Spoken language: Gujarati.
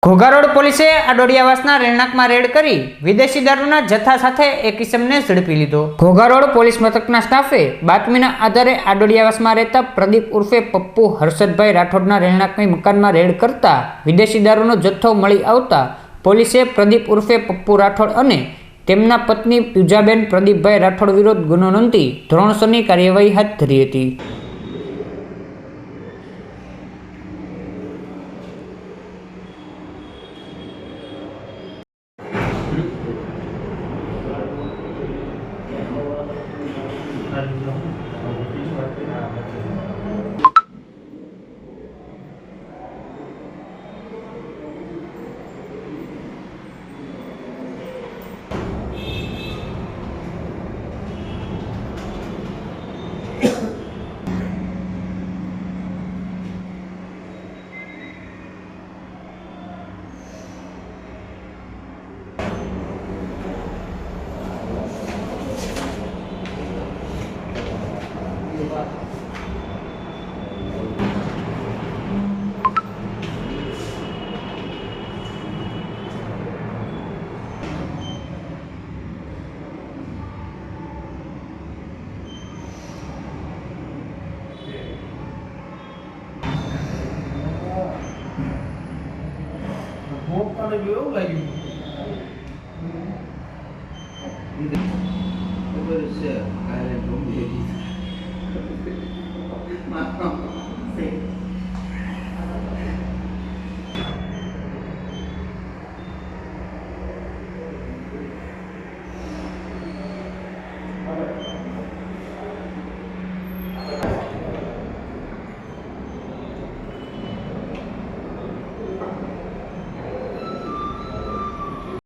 ઘોઘા પોલીસે આડોડિયાવાસના રહેણાંકમાં રેડ કરી વિદેશી દારૂના જથ્થા સાથે એક ઇસમને ઝડપી લીધો। ઘોઘા પોલીસ મથકના સ્ટાફે બાતમીના આધારે આડોડિયાવાસમાં રહેતા પ્રદીપ ઉર્ફે પપ્પુ હર્ષદભાઈ રાઠોડના રહેણાંકની મકાનમાં રેડ કરતા વિદેશી દારૂનો જથ્થો મળી આવતા પોલીસે પ્રદીપ ઉર્ફે પપ્પુ રાઠોડ અને તેમના પત્ની પૂજાબેન પ્રદીપભાઈ રાઠોડ વિરુદ્ધ ગુનો નોંધી ધોરણસરની કાર્યવાહી હાથ ધરી હતી। Kalau dia lagi, itu berusaha kalian pun jadi, maaf.